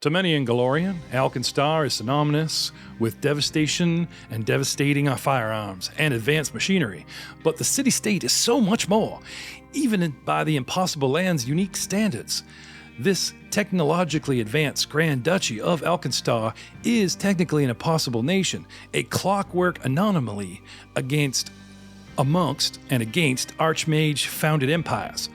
To many in Golarion, AlkenStar is synonymous with devastation and devastating firearms and advanced machinery. But the city-state is so much more, even by the Impossible Land's unique standards. This technologically advanced Grand Duchy of AlkenStar is technically an impossible nation, a clockwork anomaly amongst Archmage-founded empires.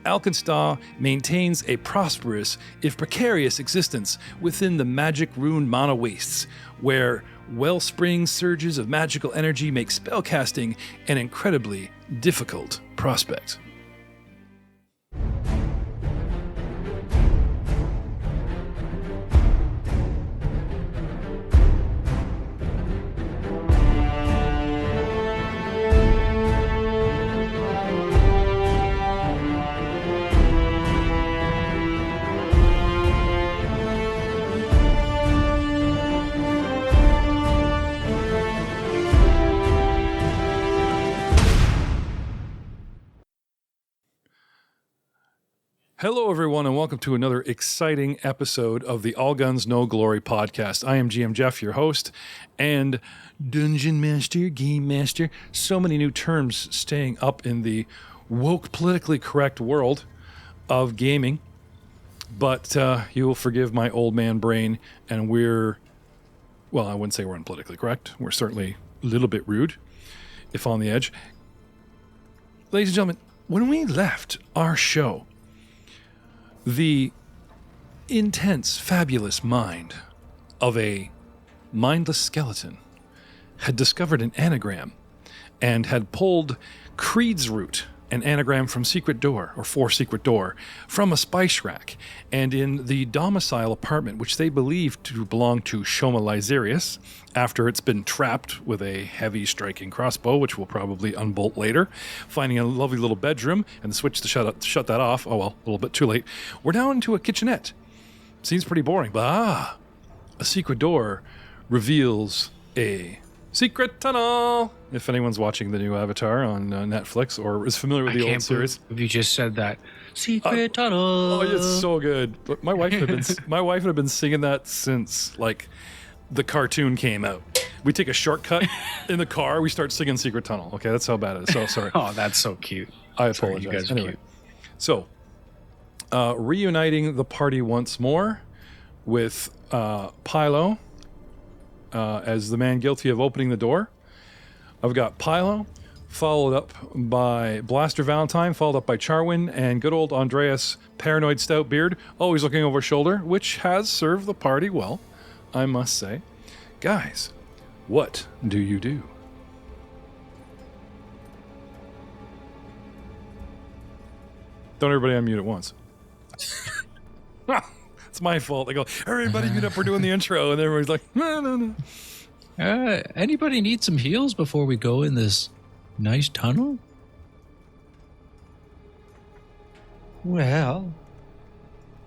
AlkenStar maintains a prosperous, if precarious, existence within the magic-ruined mana wastes, where wellspring surges of magical energy make spellcasting an incredibly difficult prospect. Hello, everyone, and welcome to another exciting episode of the All Guns, No Glory podcast. I am GM Jeff, your host, and Dungeon Master, Game Master. So many new terms staying up in the woke, politically correct world of gaming. But you will forgive my old man brain, and I wouldn't say we're unpolitically correct. We're certainly a little bit rude, if on the edge. Ladies and gentlemen, when we left our show, the intense, fabulous mind of a mindless skeleton had discovered an anagram and had pulled Creed's root, an anagram from Secret Door, or for Secret Door, from a spice rack. And in the domicile apartment, which they believed to belong to Shoma Lysarius, after it's been trapped with a heavy striking crossbow, which we'll probably unbolt later, finding a lovely little bedroom and the switch to shut that off. Oh well, a little bit too late. We're now into a kitchenette. Seems pretty boring, but a secret door reveals a secret tunnel. If anyone's watching the new Avatar on Netflix or is familiar with the old series, if you just said that secret tunnel, oh, it's so good. But my wife had been singing that since like the cartoon came out. We take a shortcut in the car. We start singing Secret Tunnel. Okay, that's how bad it is. So sorry. Oh, that's so cute. I apologize. You guys are anyway, cute. So reuniting the party once more with Pylo as the man guilty of opening the door. I've got Pylo, followed up by Blaster Valentine, followed up by Charwin, and good old Andreas Paranoid Stoutbeard, always looking over his shoulder, which has served the party well, I must say. Guys, what do you do? Don't everybody unmute at once. It's my fault. I go, everybody mute up, we're doing the intro, and everybody's like, no. Anybody need some heals before we go in this nice tunnel? Well,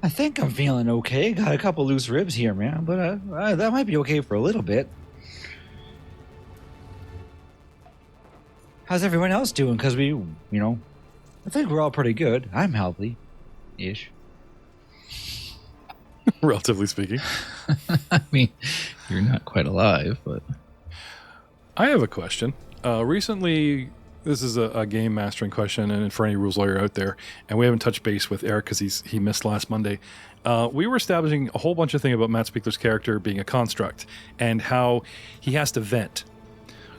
I think I'm feeling okay. Got a couple loose ribs here, man, but that might be okay for a little bit. How's everyone else doing? Because I think we're all pretty good. I'm healthy-ish. Relatively speaking. I mean, you're not quite alive, but... I have a question. Recently, this is a game mastering question, and for any rules lawyer out there, and we haven't touched base with Eric because he missed last Monday. We were establishing a whole bunch of things about Matt Spiegler's character being a construct and how he has to vent.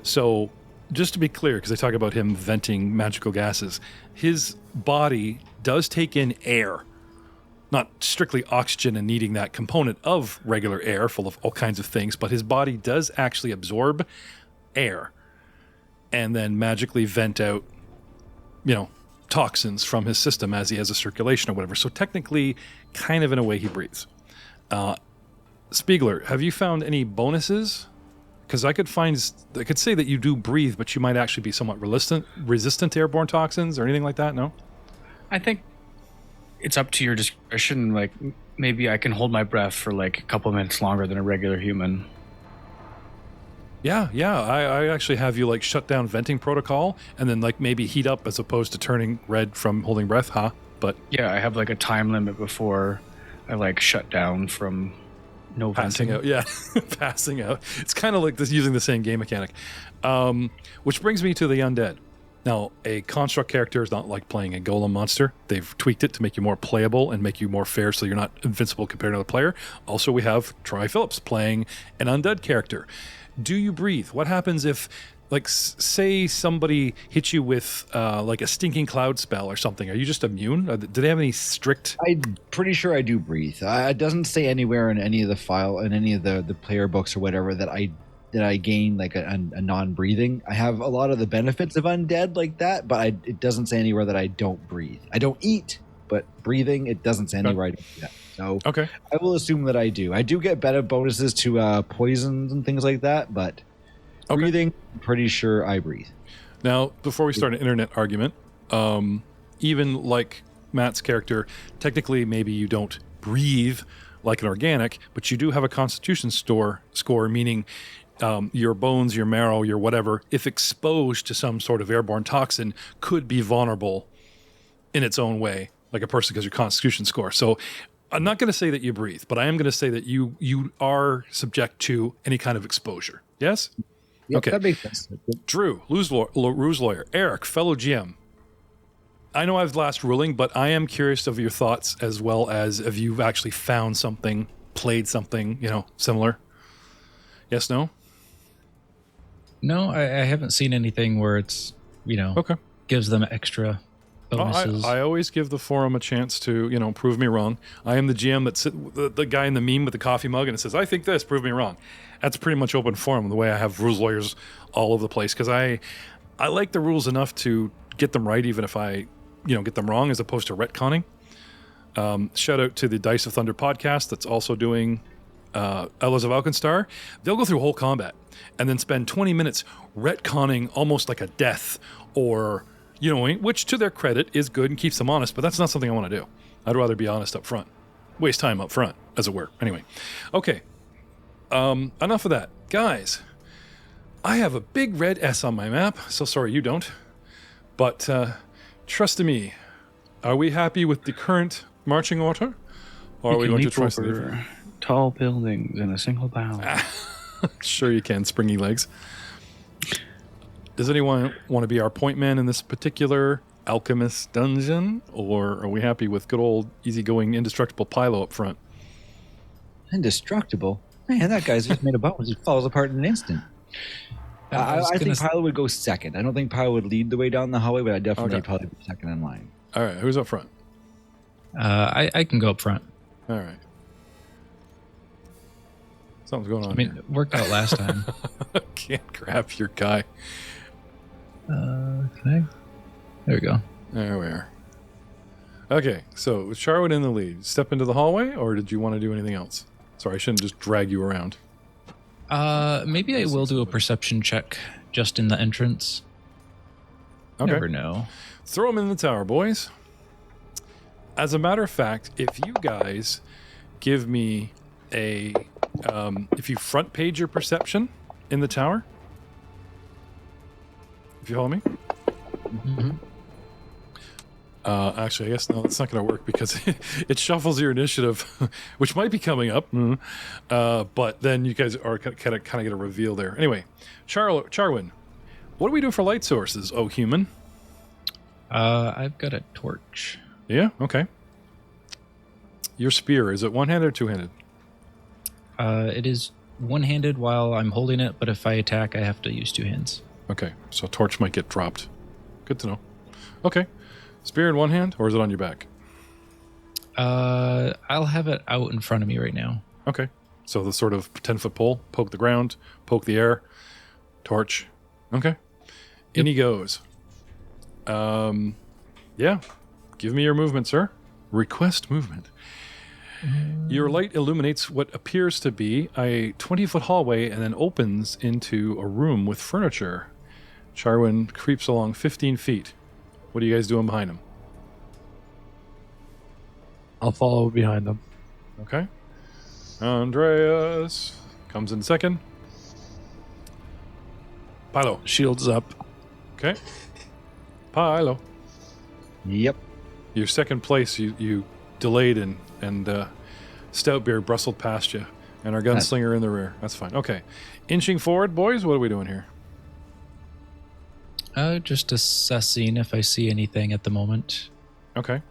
So, just to be clear, because I talk about him venting magical gases, his body does take in air. Not strictly oxygen and needing that component of regular air full of all kinds of things, but his body does actually absorb air and then magically vent out, toxins from his system as he has a circulation or whatever. So technically, kind of in a way, he breathes. Spiegler, have you found any bonuses? Because I could say that you do breathe, but you might actually be somewhat resistant to airborne toxins or anything like that, no? I think it's up to your discretion. Like, maybe I can hold my breath for like a couple minutes longer than a regular human. Yeah. I actually have you like shut down venting protocol and then like maybe heat up as opposed to turning red from holding breath, huh? But yeah, I have like a time limit before I like shut down from No Passing venting. out, yeah. Passing out. It's kind of like this, using the same game mechanic. Which brings me to the undead. Now, a construct character is not like playing a golem monster. They've tweaked it to make you more playable and make you more fair so you're not invincible compared to another player. Also, we have Troy Phillips playing an undead character. Do you breathe? What happens if, like, say somebody hits you with like a stinking cloud spell or something? Are you just immune? Do they have any strict... I'm pretty sure I do breathe. It doesn't say anywhere in any of the file, in any of the player books or whatever, that I gain like a non-breathing. I have a lot of the benefits of undead like that, but it doesn't say anywhere that I don't breathe. I don't eat, but breathing, it doesn't say anywhere I don't do that. So Okay. I will assume that I do. I do get better bonuses to poisons and things like that, but breathing, I'm pretty sure I breathe. Now, before we start an internet argument, even like Matt's character, technically maybe you don't breathe like an organic, but you do have a constitution score, meaning your bones, your marrow, your whatever, if exposed to some sort of airborne toxin, could be vulnerable in its own way, like a person because your constitution score. So I'm not going to say that you breathe, but I am going to say that you are subject to any kind of exposure. Yes? Yep, Okay. that makes sense. Drew, Ruse Lawyer, Eric, fellow GM. I know I have last ruling, but I am curious of your thoughts as well as if you've actually found something, played something, similar. Yes, no? No, I haven't seen anything where it's, Okay. gives them extra bonuses. I always give the forum a chance to, prove me wrong. I am the GM that's the guy in the meme with the coffee mug and it says, I think this, prove me wrong. That's pretty much open forum, the way I have rules lawyers all over the place, because I like the rules enough to get them right, even if I, get them wrong, as opposed to retconning. Shout out to the Dice of Thunder podcast that's also doing OutLaws of AlkenStar. They'll go through whole combat and then spend 20 minutes retconning almost like a death or, which to their credit is good and keeps them honest, but that's not something I want to do. I'd rather be honest up front. Waste time up front, as it were. Anyway. Okay. Enough of that. Guys, I have a big red S on my map, so sorry you don't. But trust me, are we happy with the current marching order? Or are we going to try something? Tall buildings in a single bound. Sure you can, springy legs. Does anyone want to be our point man in this particular alchemist dungeon? Or are we happy with good old easygoing indestructible Pilo up front? Indestructible? Man, that guy's just made a bones. He falls apart in an instant. I think Pilo would go second. I don't think Pilo would lead the way down the hallway, but I definitely probably be second in line. All right, who's up front? I can go up front. All right. Something's going on. I mean, it worked out last time. Can't grab your guy. Okay. There we go. There we are. Okay, so was Charwood in the lead? Step into the hallway, or did you want to do anything else? Sorry, I shouldn't just drag you around. Maybe I will do a perception check just in the entrance. Okay. Never know. Throw them in the tower, boys. As a matter of fact, if you guys give me a... if you front page your perception in the tower... If you follow me? Mm-hmm. Actually, I guess no, it's not going to work because it shuffles your initiative, which might be coming up. But then you guys are kind of get a reveal there. Anyway, Charwin, what do we do for light sources? Oh, human. I've got a torch. Yeah. Okay. Your spear, is it one-handed or two-handed? It is one-handed while I'm holding it, but if I attack, I have to use two hands. Okay, so torch might get dropped. Good to know. Okay. Spear in one hand, or is it on your back? I'll have it out in front of me right now. Okay. So the sort of 10-foot pole, poke the ground, poke the air, torch. Okay. In he goes. Yeah. Give me your movement, sir. Request movement. Your light illuminates what appears to be a 20-foot hallway and then opens into a room with furniture. Charwin creeps along 15 feet. What are you guys doing behind him? I'll follow behind them. Okay. Andreas comes in second. Pilo. Shields up. Okay. Pilo. Yep. Your second place, you delayed and Stoutbeard bristled past you. And our gunslinger in the rear. That's fine. Okay. Inching forward, boys, what are we doing here? Just assessing if I see anything at the moment. Okay.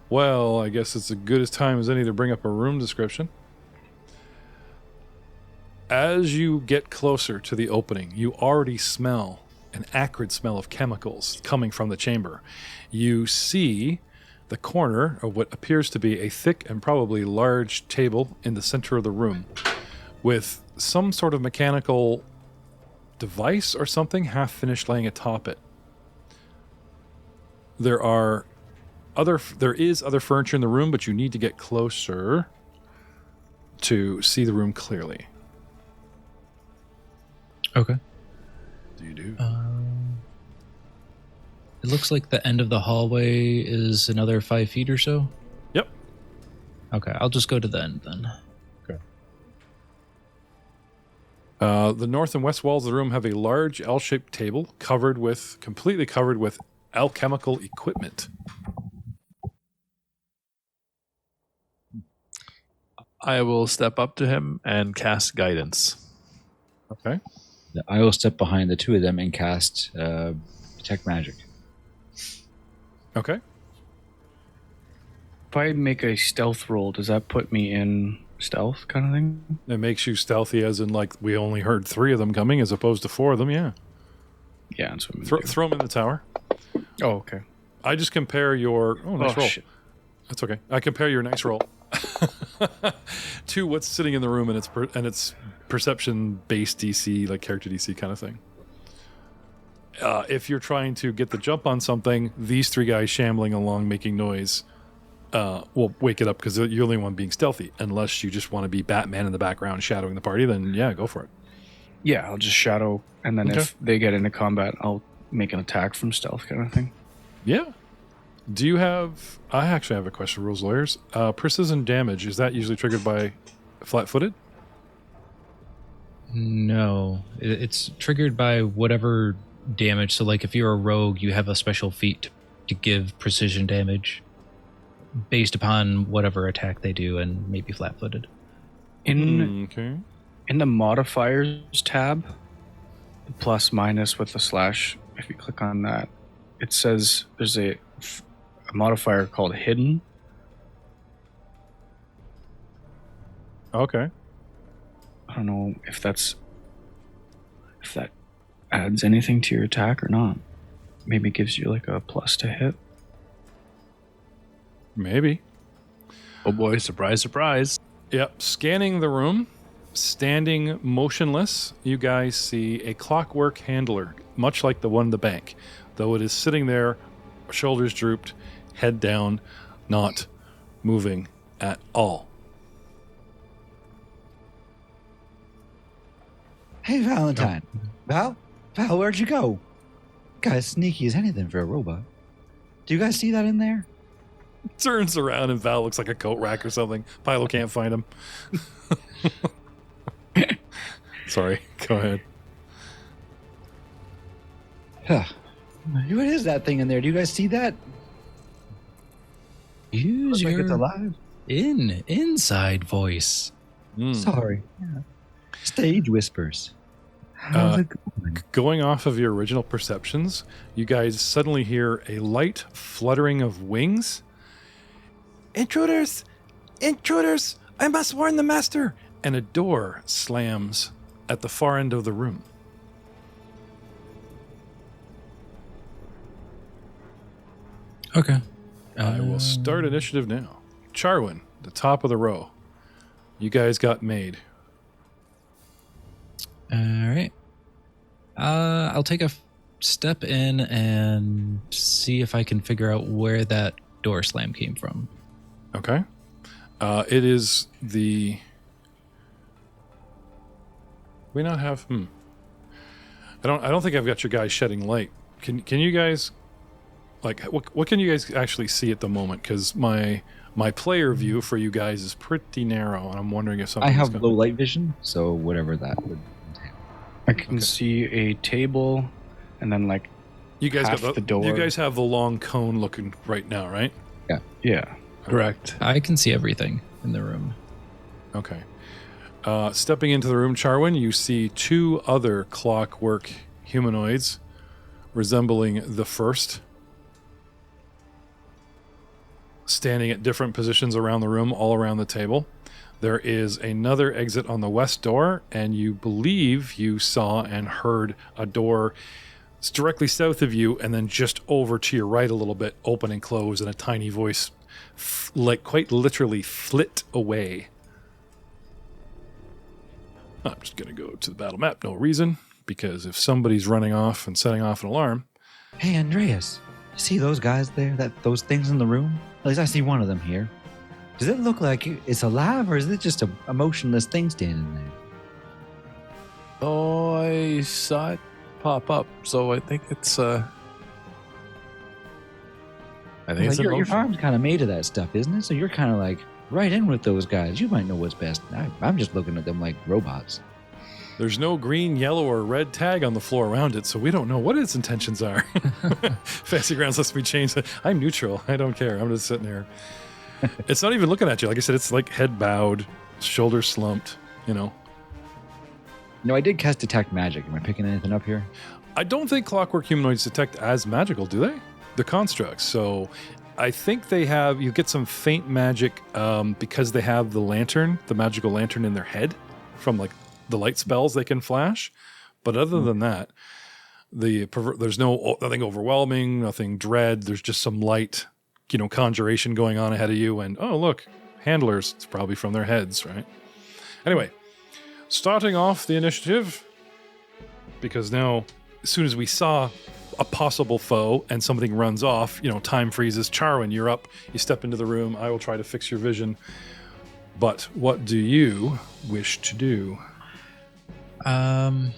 Well, I guess it's as good as time as any to bring up a room description. As you get closer to the opening, you already smell an acrid smell of chemicals coming from the chamber. You see the corner of what appears to be a thick and probably large table in the center of the room with some sort of mechanical device or something half finished laying atop it. There is other furniture in the room, but you need to get closer to see the room clearly. Okay. Do you do? It looks like the end of the hallway is another 5 feet or so. Yep. Okay, I'll just go to the end then. Okay. The north and west walls of the room have a large L-shaped table completely covered with alchemical equipment. I will step up to him and cast guidance. Okay. I will step behind the two of them and cast Detect Magic. Okay. If I make a stealth roll, does that put me in stealth kind of thing? It makes you stealthy, as in, like, we only heard 3 of them coming as opposed to 4 of them, yeah. Yeah, that's what I'm gonna do. Throw them in the tower. Oh, okay. I just compare your... Oh, nice roll. Shit. That's okay. I compare your nice roll to what's sitting in the room and its perception-based DC, like character DC kind of thing. If you're trying to get the jump on something, these 3 guys shambling along making noise will wake it up because you're the only one being stealthy. Unless you just want to be Batman in the background shadowing the party, then yeah, go for it. Yeah, I'll just shadow, and then if they get into combat, I'll make an attack from stealth kind of thing. Yeah. Do you have... I actually have a question for rules lawyers. Precision damage, is that usually triggered by flat-footed? No, it's triggered by whatever damage. So, like, if you're a rogue, you have a special feat to give precision damage based upon whatever attack they do, and maybe flat-footed. In the modifiers tab, the plus minus with the slash, if you click on that, it says there's a modifier called hidden. Okay. I don't know if that adds anything to your attack or not. Maybe gives you like a plus to hit. Maybe. Oh boy, surprise, surprise. Yep. Scanning the room, standing motionless, you guys see a clockwork handler, much like the one in the bank, though it is sitting there, shoulders drooped, head down, not moving at all. Hey, Valentine. Val, where'd you go? Guy's sneaky as anything for a robot. Do you guys see that in there? Turns around and Val looks like a coat rack or something. Philo can't find him. Sorry, go ahead. What is that thing in there? Do you guys see that? Use Looks like it's your alive. inside voice. Sorry. Yeah. Stage whispers. How's it going? Going off of your original perceptions, you guys suddenly hear a light fluttering of wings. Intruders! Intruders! I must warn the master! And a door slams at the far end of the room. Okay. I will start initiative now. Charwin, the top of the row. You guys got made. All right. I'll take a step in and see if I can figure out where that door slam came from. Okay. It is the... We not have... I don't think I've got your guys shedding light. Can you guys... Like, what can you guys actually see at the moment? Because my player view for you guys is pretty narrow, and I'm wondering if something... I have low light vision, so whatever that would entail. I can see a table, and then like You guys half got the door. You guys have the long cone looking right now, right? Yeah. Correct. I can see everything in the room. Okay. Stepping into the room, Charwin, you see 2 other clockwork humanoids resembling the first, standing at different positions around the room, all around the table. There is another exit on the west door, and you believe you saw and heard a door directly south of you, and then just over to your right a little bit, open and close, and a tiny voice, like quite literally, flit away. I'm just going to go to the battle map, no reason, because if somebody's running off and setting off an alarm... Hey, Andreas, you see those guys there? Those things in the room? At least I see one of them here. Does it look like it's alive, or is it just a motionless thing standing there? Oh, I saw it pop up, so I think it's I think it's your farm's kind of made of that stuff, isn't it? So you're kind of like right in with those guys. You might know what's best. I'm just looking at them like robots. There's no green, yellow, or red tag on the floor around it, so we don't know what its intentions are. Fancy Grounds lets me change it. I'm neutral. I don't care. I'm just sitting here. It's not even looking at you. Like I said, it's like head bowed, shoulders slumped, you know. No, I did cast Detect Magic. Am I picking anything up here? I don't think clockwork humanoids detect as magical, do they? They're constructs, so I think they have, you get some faint magic because they have the lantern, the magical lantern in their head from like the light spells they can flash. But other than that, there's nothing overwhelming, nothing dread. There's just some light, conjuration going on ahead of you. And, oh, look, handlers. It's probably from their heads, right? Anyway, starting off the initiative, because now, as soon as we saw a possible foe and something runs off, time freezes. Charwin, you're up. You step into the room. I will try to fix your vision. But what do you wish to do? Let's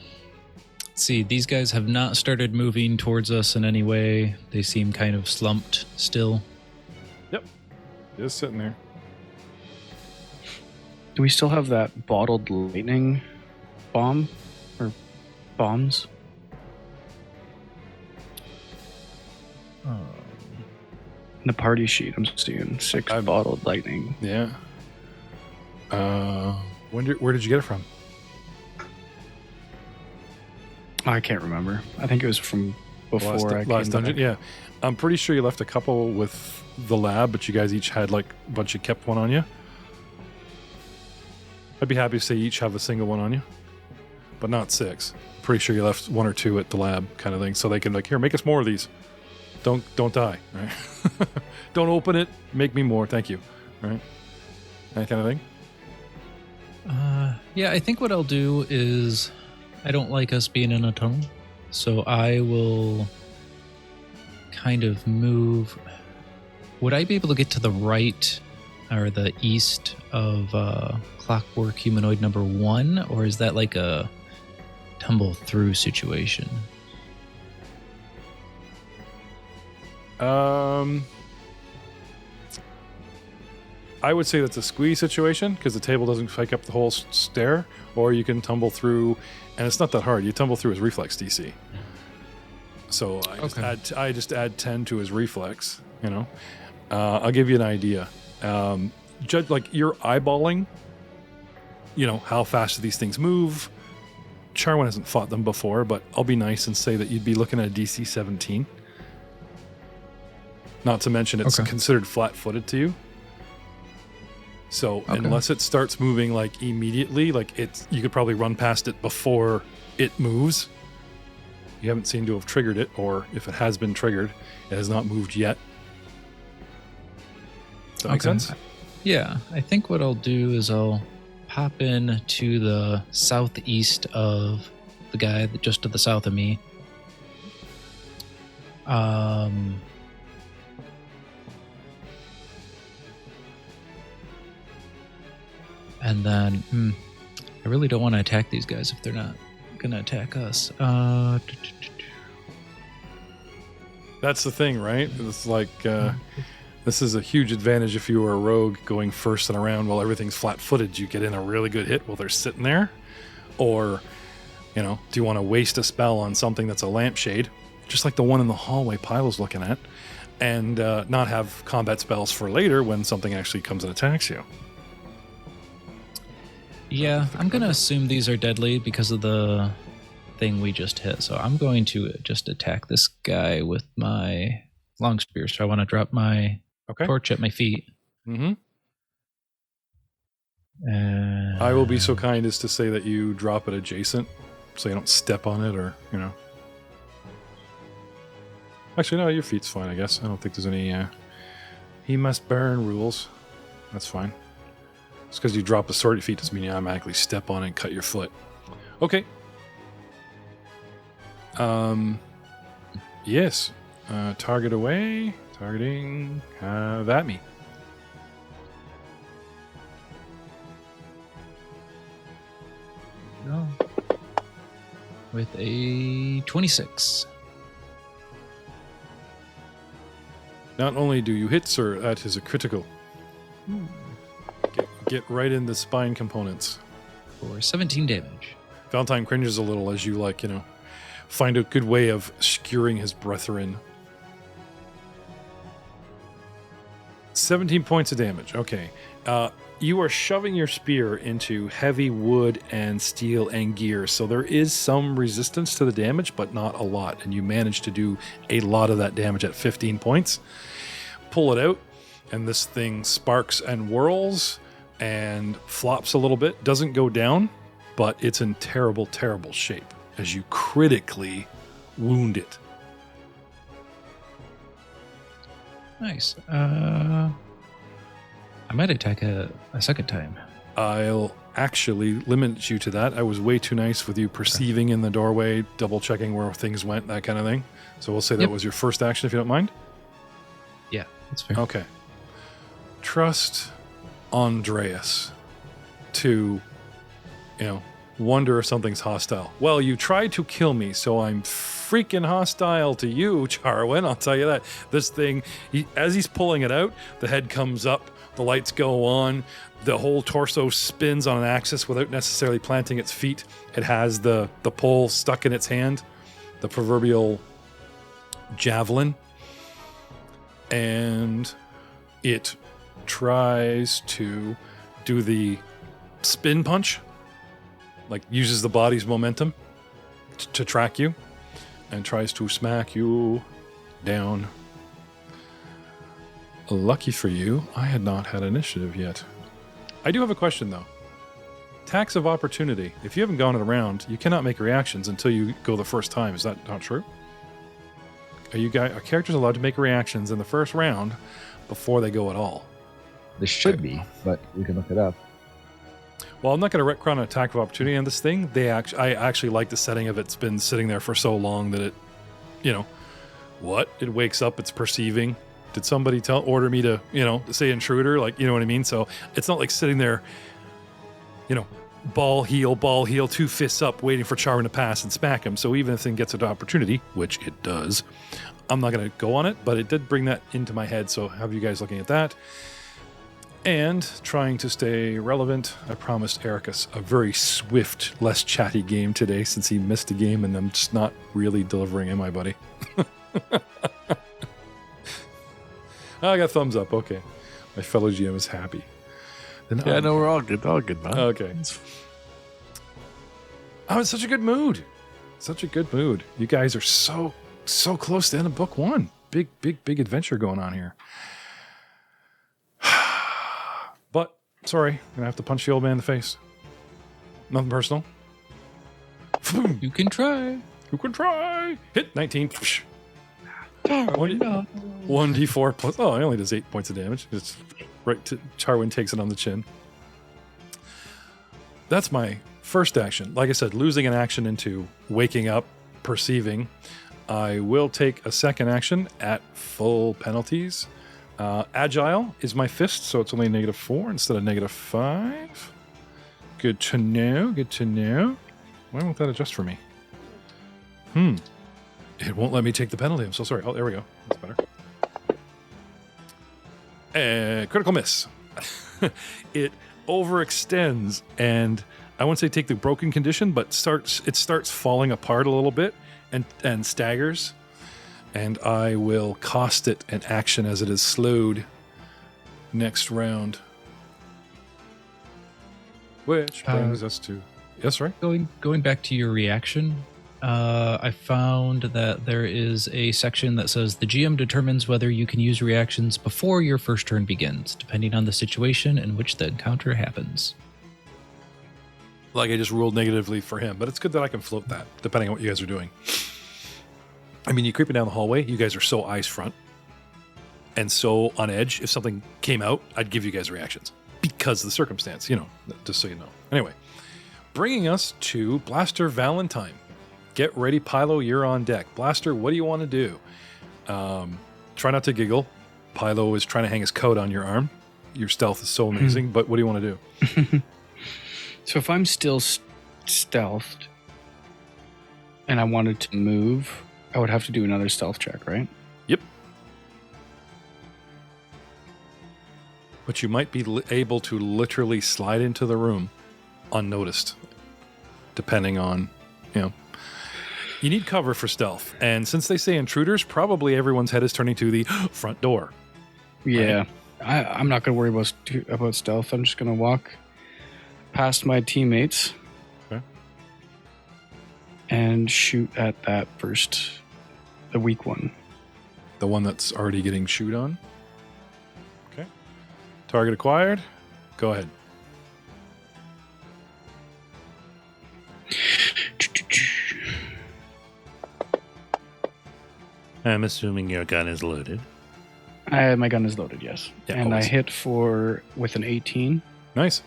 see. These guys have not started moving towards us in any way. They seem kind of slumped still. Yep. Just sitting there. Do we still have that bottled lightning bomb? Or bombs? In the party sheet, I'm seeing 6 bottled lightning. Yeah. Where did you get it from? I can't remember. I think it was from before last dungeon. Yeah, I'm pretty sure you left a couple with the lab, but you guys each had like a bunch. You kept one on you. I'd be happy to say you each have a single one on you, but not 6. Pretty sure you left 1 or 2 at the lab, kind of thing, so they can like, here, make us more of these. Don't die, right? Don't open it. Make me more. Thank you. Right? That kind of thing. Yeah, I think what I'll do is, I don't like us being in a tunnel, so I will kind of move. Would I be able to get to the right or the east of Clockwork Humanoid number 1, or is that like a tumble through situation? I would say that's a squeeze situation because the table doesn't fake up the whole stair, or you can tumble through, and it's not that hard. You tumble through his reflex DC. So I just add 10 to his reflex. I'll give you an idea. Judge, like you're eyeballing. How fast do these things move? Charwin hasn't fought them before, but I'll be nice and say that you'd be looking at a DC 17. Not to mention it's considered flat-footed to you. So unless it starts moving like immediately, like you could probably run past it before it moves. You haven't seemed to have triggered it, or if it has been triggered, it has not moved yet. Does that make sense? Yeah, I think what I'll do is I'll pop in to the southeast of the guy just to the south of me. And then, I really don't want to attack these guys if they're not going to attack us. That's the thing, right? It's like, this is a huge advantage if you were a rogue going first and around while everything's flat-footed. You get in a really good hit while they're sitting there. Or, do you want to waste a spell on something that's a lampshade, just like the one in the hallway Pylo's looking at, and not have combat spells for later when something actually comes and attacks you? Yeah, I'm going to assume these are deadly because of the thing we just hit. So I'm going to just attack this guy with my long spear. So I want to drop my torch at my feet. Mm-hmm. I will be so kind as to say that you drop it adjacent so you don't step on it or, Actually, no, your feet's fine, I guess. I don't think there's any he must burn rules. That's fine. Just because you drop the sword at your feet doesn't mean you automatically step on it and cut your foot. Okay. Yes. Target away. Targeting. Have at me. Go. With a 26. Not only do you hit, sir, that is a critical. Get right in the spine components. For 17 damage. Valentine cringes a little as you, find a good way of skewering his brethren. 17 points of damage. Okay. You are shoving your spear into heavy wood and steel and gear, so there is some resistance to the damage, but not a lot, and you manage to do a lot of that damage at 15 points. Pull it out, and this thing sparks and whirls and flops a little bit. Doesn't go down, but it's in terrible, terrible shape as you critically wound it. Nice. I might attack a second time. I'll actually limit you to that. I was way too nice with you perceiving in the doorway, double checking where things went, that kind of thing. So we'll say that was your first action, if you don't mind. Yeah, that's fair. Okay. Trust Andreas to, wonder if something's hostile. Well, you tried to kill me, so I'm freaking hostile to you, Charwin. I'll tell you that. This thing, as he's pulling it out, the head comes up, the lights go on, the whole torso spins on an axis without necessarily planting its feet. It has the pole stuck in its hand, the proverbial javelin, and it tries to do the spin punch, uses the body's momentum to track you, and tries to smack you down. Lucky for you, I had not had initiative yet. I do have a question, though. Tax of opportunity. If you haven't gone it around, you cannot make reactions until you go the first time. Is that not true? Are characters allowed to make reactions in the first round before they go at all? This should be, but we can look it up. Well, I'm not going to retcon an attack of opportunity on this thing. I actually like the setting of it's been sitting there for so long that it, it wakes up, it's perceiving. Did somebody order me to, say intruder? You know what I mean? So it's not like sitting there, ball heel, two fists up, waiting for Charwin to pass and smack him. So even if the thing gets an opportunity, which it does, I'm not going to go on it, but it did bring that into my head. So have you guys looking at that. And trying to stay relevant, I promised Ericus a very swift, less chatty game today since he missed a game and I'm just not really delivering, am I, buddy? I got thumbs up. Okay. My fellow GM is happy. Then no, we're all good. All good, man. Okay. I'm in such a good mood. Such a good mood. You guys are so close to the end of book one. Big adventure going on here. But, sorry, I'm going to have to punch the old man in the face. Nothing personal. You can try. You can try. Hit 19. 1d4 plus. Oh, it only does 8 points of damage. It's right to Charwin takes it on the chin. That's my first action. Like I said, losing an action into waking up, perceiving. I will take a second action at full penalties. Agile is my fist, so it's only -4 instead of -5. Good to know. Good to know. Why won't that adjust for me? It won't let me take the penalty. I'm so sorry. Oh, there we go. That's better. Critical miss. It overextends, and I won't say take the broken condition, but it starts falling apart a little bit and staggers. And I will cost it an action as it is slowed next round. Which brings us to... Yes, right? Going back to your reaction, I found that there is a section that says the GM determines whether you can use reactions before your first turn begins, depending on the situation in which the encounter happens. Like I just ruled negatively for him, but it's good that I can float that, depending on what you guys are doing. I mean, you're creeping down the hallway. You guys are so ice front and so on edge. If something came out, I'd give you guys reactions because of the circumstance, just so you know. Anyway, bringing us to Blaster Valentine. Get ready, Pylo, you're on deck. Blaster, what do you want to do? Try not to giggle. Pylo is trying to hang his coat on your arm. Your stealth is so amazing, but what do you want to do? So if I'm still stealthed and I wanted to move, I would have to do another stealth check, right? Yep. But you might be able to literally slide into the room unnoticed, depending on, You need cover for stealth. And since they say intruders, probably everyone's head is turning to the front door. Yeah. Right? I'm not going to worry about stealth. I'm just going to walk past my teammates and shoot at that first, the weak one. The one that's already getting shoot on? Okay. Target acquired. Go ahead. I'm assuming your gun is loaded. My gun is loaded, yes. Yeah, and always. I hit with an 18. Nice.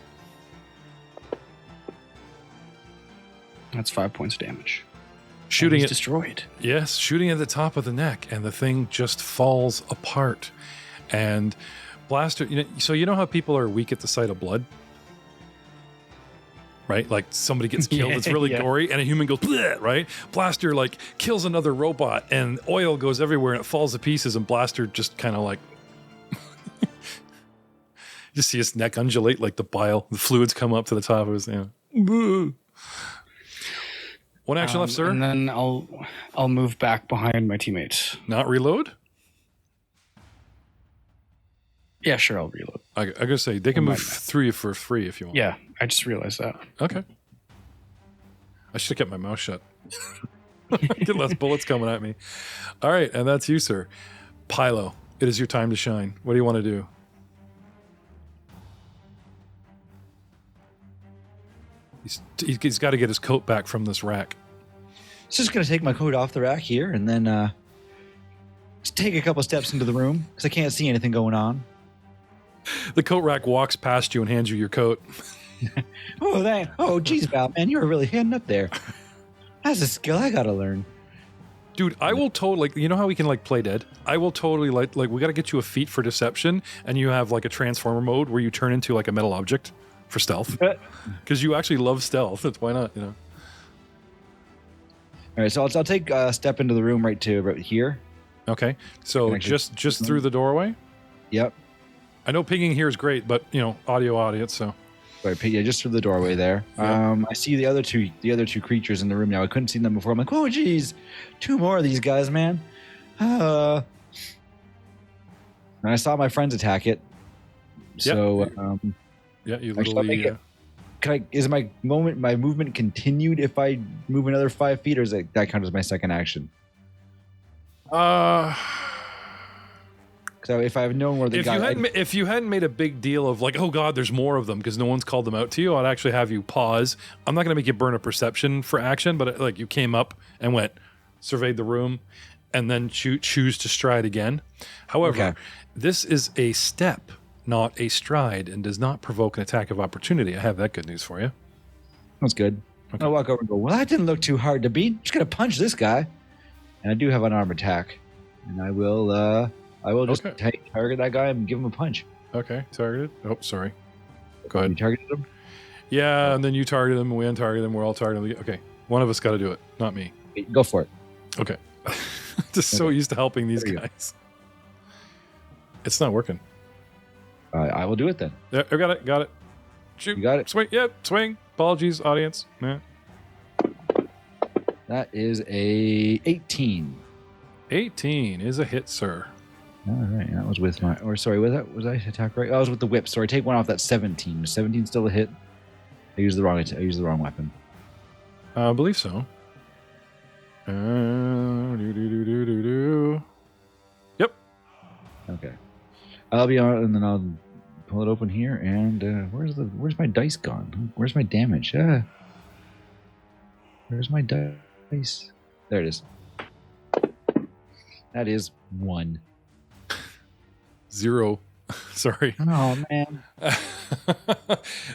That's 5 points of damage. Shooting it it. Destroyed. Yes, shooting at the top of the neck, and the thing just falls apart. And Blaster, so you know how people are weak at the sight of blood? Right? Like somebody gets killed, it's really gory, and a human goes, bleh, right? Blaster kills another robot, and oil goes everywhere, and it falls to pieces, and Blaster just kind of you just see his neck undulate like the fluids come up to the top of his, One action left, sir. And then I'll move back behind my teammates. Not reload? Yeah, sure, I'll reload. I gotta say, they can move through you for free if you want. Yeah, I just realized that. Okay. I should have kept my mouth shut. Get less bullets coming at me. All right, and that's you, sir. Pylo, it is your time to shine. What do you want to do? He's got to get his coat back from this rack. It's just going to take my coat off the rack here and then just take a couple steps into the room because I can't see anything going on. The coat rack walks past you and hands you your coat. Oh, geez, Val, man, you were really heading up there. That's a skill I got to learn. Dude, I will totally, you know how we can play dead? I will totally we got to get you a feat for deception, and you have a transformer mode where you turn into a metal object for stealth. Because you actually love stealth. That's why not, All right, so I'll take a step into the room right here. Okay, so just through the doorway? Yep. I know pinging here is great, but audio audience, so. Right, yeah, just through the doorway there. Yeah. I see the other two creatures in the room now. I couldn't see them before. I'm like, oh geez, 2 more of these guys, man. And I saw my friends attack it. So you literally. Is my movement continued if I move another 5 feet, or is that count as my second action? So if I've known where the guy... If you hadn't made a big deal of oh God, there's more of them because no one's called them out to you, I'd actually have you pause. I'm not going to make you burn a perception for action, but you came up and surveyed the room, and then choose to stride again. However, this is a step, not a stride, and does not provoke an attack of opportunity. I have that good news for you. That's good. Okay. I'll walk over and go, well, that didn't look too hard to beat. Just going to punch this guy. And I do have an arm attack. And I will just target that guy and give him a punch. Okay, targeted. Oh, sorry. Go ahead. You targeted him? Yeah, and then you target him, and we untarget him. We're all targeted. Okay, one of us got to do it, not me. Go for it. Okay. Just so used to helping these guys. It's not working. I will do it then. Yeah, I got it. Got it. Shoot. You got it? Swing. Yeah, swing. Apologies, audience. Yeah. That is a 18. 18 is a hit, sir. All right, that was with was I attack right? Oh, I was with the whip. Sorry, take one off that 17. 17 still a hit. I used the wrong weapon. I believe so. Yep. Okay. I'll be on, and then I'll pull it open here. And where's my dice gone? Where's my damage? Where's my dice? There it is. That is 1. 0. Sorry. Oh man.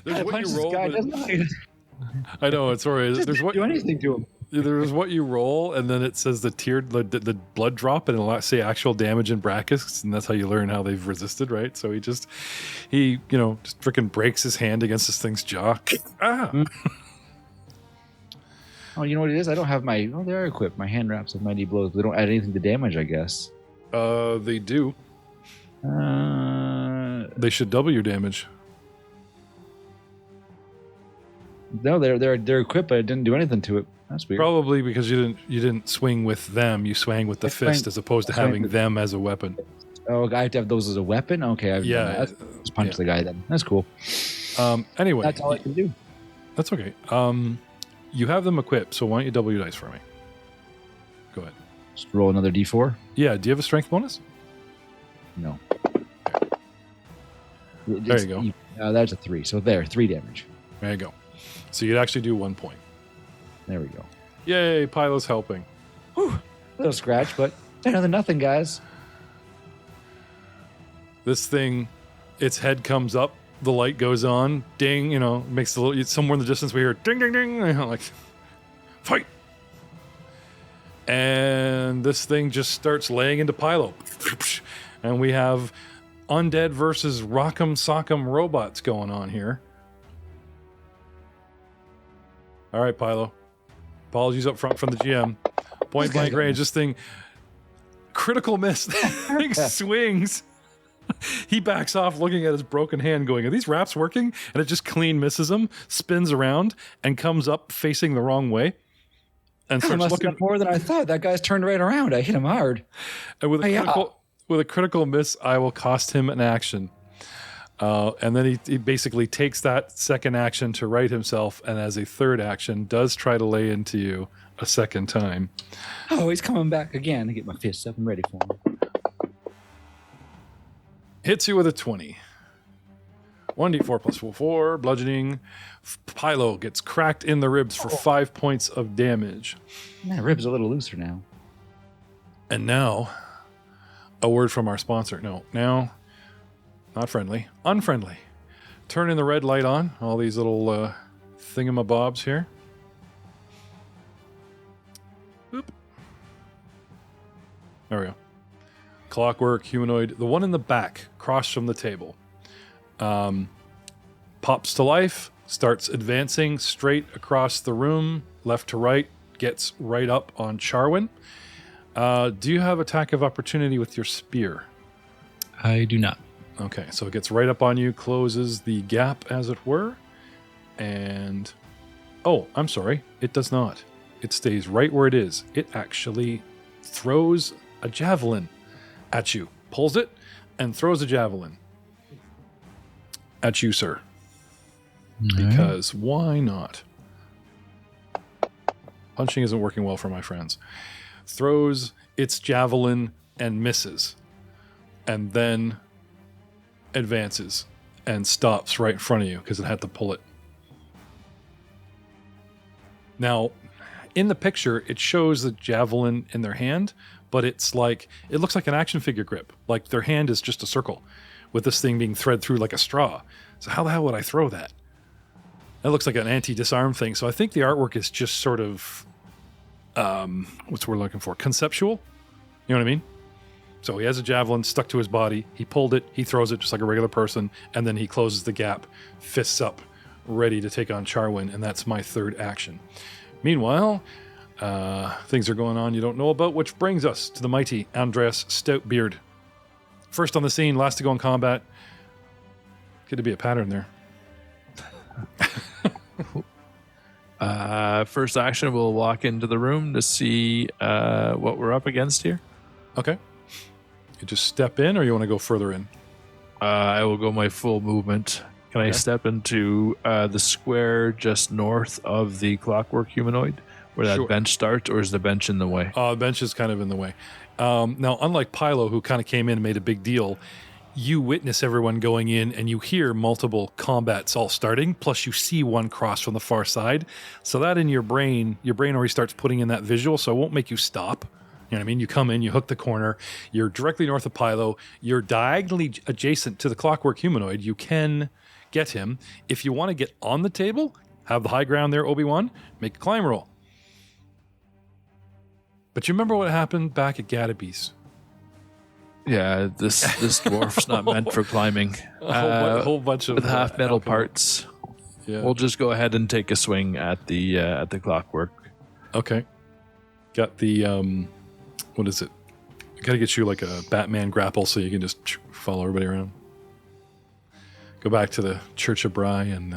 There's what you roll. Guy, I know it's sorry. There's what do anything to him. There's what you roll, and then it says the blood drop, and it'll say actual damage in brackets, and that's how you learn how they've resisted, right? So he just freaking breaks his hand against this thing's jaw. Oh, you know what it is? I don't have my. Oh, they are equipped. My hand wraps of mighty blows. They don't add anything to damage, I guess. They do. They should double your damage. No, they're equipped, but it didn't do anything to it. That's weird. Probably because you didn't swing with them. You swang with the fist as opposed to having them as a weapon. Oh, I have to have those as a weapon. Okay, just punch the guy then. That's cool. Anyway, that's all I can do. That's okay. You have them equipped, so why don't you double your dice for me? Go ahead. Just roll another d4. Yeah. Do you have a strength bonus? No. There you go. That's a 3. So 3 damage. There you go. So you'd actually do 1 point. There we go. Yay, Pylo's helping. Whew, little scratch, but better than nothing, guys. This thing, its head comes up, the light goes on, ding, makes a little, somewhere in the distance we hear ding, ding, ding, like, fight. And this thing just starts laying into Pylo. And we have undead versus rock'em sock'em robots going on here. All right, Pylo. Apologies up front from the GM. Point blank range. This thing, critical miss. Thing swings. He backs off looking at his broken hand going, are these wraps working? And it just clean misses him, spins around, and comes up facing the wrong way. And starts looking more than I thought. That guy's turned right around. I hit him hard. And with a critical miss, I will cost him an action. And then he basically takes that second action to right himself, and as a third action, does try to lay into you a second time. Oh, he's coming back again. I get my fists up and ready for him. Hits you with a 20. 1d4 plus 4, bludgeoning. Pylo gets cracked in the ribs for 5 points of damage. My rib's a little looser now. And now, a word from our sponsor. No, now, not friendly, unfriendly. Turning the red light on, all these little thingamabobs here. Boop. There we go. Clockwork, humanoid, the one in the back, across from the table. Pops to life, starts advancing straight across the room, left to right, gets right up on Charwin. Do you have attack of opportunity with your spear? I do not. Okay, so it gets right up on you, closes the gap, as it were, and... Oh, I'm sorry, it does not. It stays right where it is. It actually throws a javelin at you, pulls it, and throws a javelin at you, sir. Because why not? Punching isn't working well for my friends. Throws its javelin and misses, and then advances and stops right in front of you because it had to pull it. Now, in the picture, it shows the javelin in their hand, but it's like, it looks like an action figure grip. Like their hand is just a circle with this thing being thread through like a straw. So how the hell would I throw that? That looks like an anti-disarm thing. So I think the artwork is just sort of, what's we're looking for? Conceptual? You know what I mean? So he has a javelin stuck to his body. He pulled it. He throws it just like a regular person. And then he closes the gap, fists up, ready to take on Charwin. And that's my third action. Meanwhile, things are going on you don't know about, which brings us to the mighty Andreas Stoutbeard. First on the scene, last to go in combat. Could be a pattern there. First action, we'll walk into the room to see what we're up against here. Okay. You just step in, or you want to go further in? I will go my full movement Can I step into the square just north of the clockwork humanoid where that bench starts, or is the bench in the way? The bench is kind of in the way. Now, unlike Pilo, who kind of came in and made a big deal, you witness everyone going in and you hear multiple combats all starting, plus you see one cross from the far side. So that in your brain already starts putting in that visual, so it won't make you stop. You know what I mean? You come in, you hook the corner, you're directly north of Pilo, you're diagonally adjacent to the clockwork humanoid. You can get him. If you want to get on the table, have the high ground there, Obi-Wan, make a climb roll. But you remember what happened back at Gadabee's? Yeah, this dwarf's not meant for climbing. A whole bunch of with half metal parts. Yeah. We'll just go ahead and take a swing at the clockwork. Okay. Got the what is it? I gotta get you like a Batman grapple so you can just follow everybody around. Go back to the Church of Bry and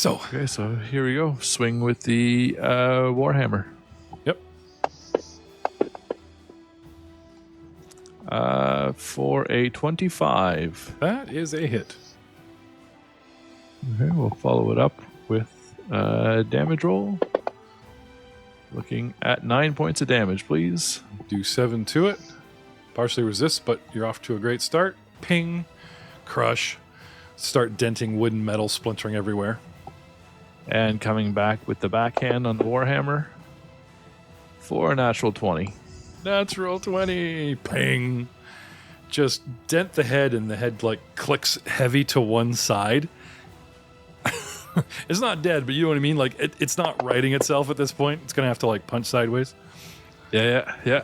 Okay, so here we go. Swing with the Warhammer. Yep. For a 25. That is a hit. Okay, we'll follow it up with damage roll. Looking at 9 points of damage, please. Do 7 to it. Partially resist, but you're off to a great start. Ping, crush, start denting wood and metal, splintering everywhere. And coming back with the backhand on the Warhammer for a natural 20. Natural 20. Ping. Just dent the head, and the head like clicks heavy to one side. It's not dead, but you know what I mean? Like it's not righting itself at this point. It's going to have to like punch sideways. Yeah.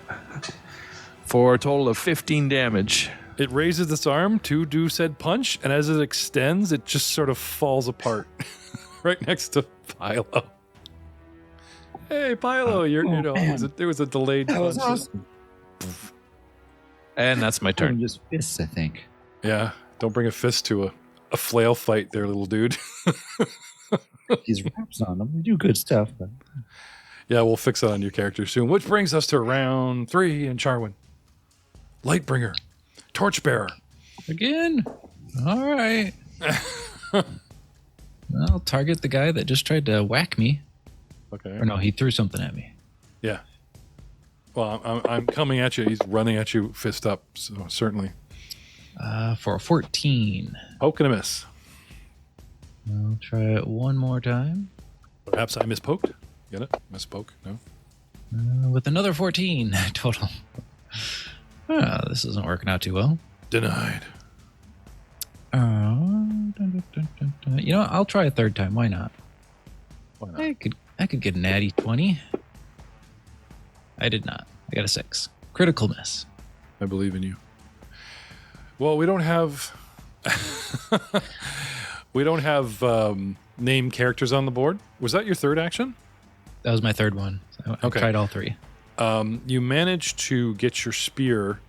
For a total of 15 damage. It raises its arm to do said punch, and as it extends, it just sort of falls apart right next to Pilo. Hey, Pilo, there was a delayed That was punch. awesome. And that's my turn. Just fists, I think. Yeah, don't bring a fist to a flail fight there, little dude. These wraps on them. They do good stuff. But... Yeah, we'll fix that on your character soon. Which brings us to round 3 in Charwin. Lightbringer. Torchbearer. Again? All right. I'll target the guy that just tried to whack me. Okay. Or no, he threw something at me. Yeah. Well, I'm coming at you. He's running at you, fist up, so certainly. For a 14. Poke and a miss. I'll try it one more time. Perhaps I mispoked. Get it? Misspoke? No? With another 14 total. This isn't working out too well. Denied. You know what? I'll try a third time. Why not? Why not? I could get an natty 20. I did not. I got a 6. Critical miss. I believe in you. Well, we don't have named characters on the board. Was that your third action? That was my third one. I Okay. tried all 3. You managed to get your spear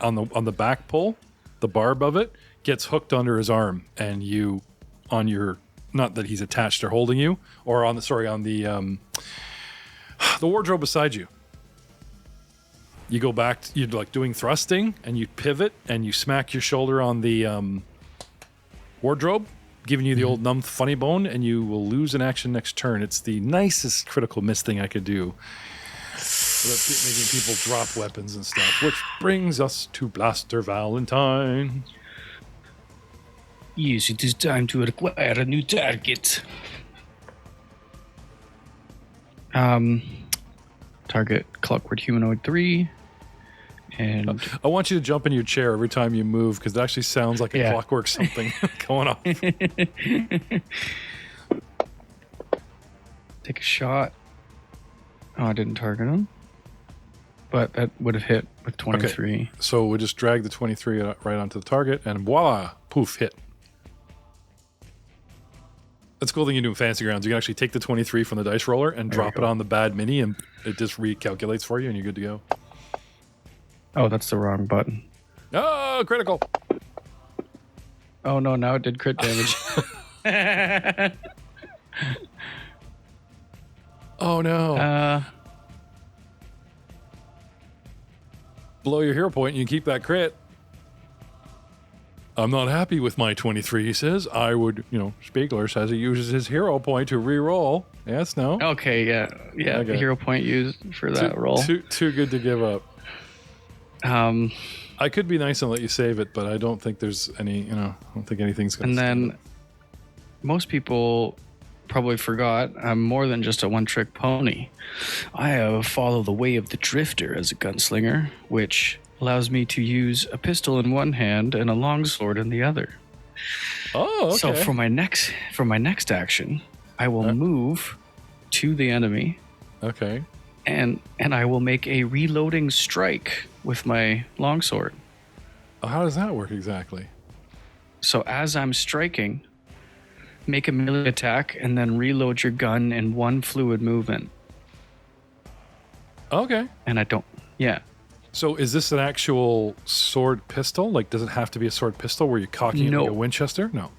on the back pull. The barb of it gets hooked under his arm, and you on your, not that he's attached or holding you, or on the wardrobe beside you. You go back, you're like doing thrusting, and you pivot, and you smack your shoulder on the wardrobe, giving you the old numb funny bone, and you will lose an action next turn. It's the nicest critical miss thing I could do. Without making people drop weapons and stuff. Which brings us to Blaster Valentine. Yes, it is time to acquire a new target. Target Clockwork Humanoid 3. And I want you to jump in your chair every time you move, because it actually sounds like a clockwork something going off. take a shot. Oh, I didn't target him. But that would have hit with 23. Okay. So we'll just drag the 23 right onto the target, and voila, poof, hit. That's a cool thing you do in Fantasy Grounds. You can actually take the 23 from the dice roller and drop it on the bad mini, and it just recalculates for you, and you're good to go. Oh, that's the wrong button. Oh, critical. Oh, no, now it did crit damage. Oh, no. Blow your hero point, and you keep that crit. I'm not happy with my 23, he says. I would, Spiegler says he uses his hero point to re-roll. Yes, no? Okay, yeah. Okay. Hero point used for that roll. Too good to give up. I could be nice and let you save it, but I don't think there's any, I don't think anything's going to And then most people probably forgot I'm more than just a one-trick pony. I follow the way of the drifter as a gunslinger, which allows me to use a pistol in one hand and a longsword in the other. Oh, okay. So for my next action, I will move to the enemy. Okay. And I will make a reloading strike with my longsword. How does that work exactly? So as I'm striking, make a melee attack and then reload your gun in one fluid movement. Okay. And I don't... Yeah. So is this an actual sword pistol? Like, does it have to be a sword pistol where you're cocking it like a Winchester? No.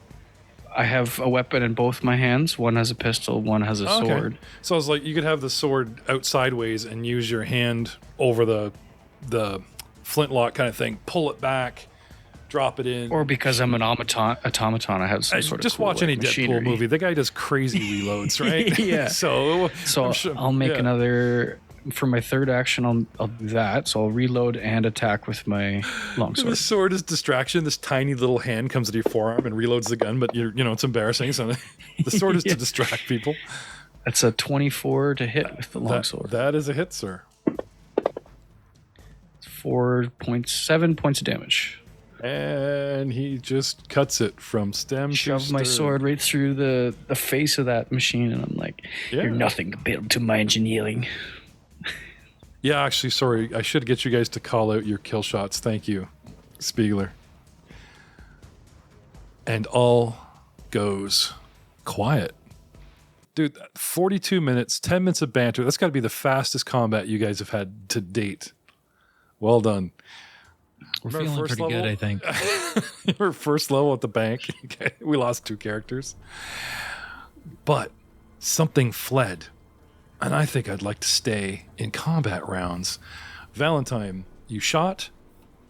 I have a weapon in both my hands. One has a pistol, one has a sword. So it's like you could have the sword out sideways and use your hand over the flintlock kind of thing, pull it back, drop it in. Or because I'm an automaton, I have some sort of just cool, watch any Deadpool machinery. movie. The guy does crazy reloads, right? Yeah. So I'll make another... For my third action, I'll do that. So I'll reload and attack with my longsword. The sword is distraction. This tiny little hand comes into your forearm and reloads the gun, but it's embarrassing. So the sword is to distract people. That's a 24 to hit with the longsword. That is a hit, sir. 4.7 points of damage. And he just cuts it from stem to Shove my stern. sword right through the face of that machine, and I'm like, you're nothing compared to my engineering. Yeah, actually, sorry. I should get you guys to call out your kill shots. Thank you, Spiegler. And all goes quiet. Dude, 42 minutes, 10 minutes of banter. That's got to be the fastest combat you guys have had to date. Well done. We're feeling pretty good, I think. We're first level at the bank. Okay, we lost 2 characters. But something fled. And I think I'd like to stay in combat rounds. Valentine, you shot,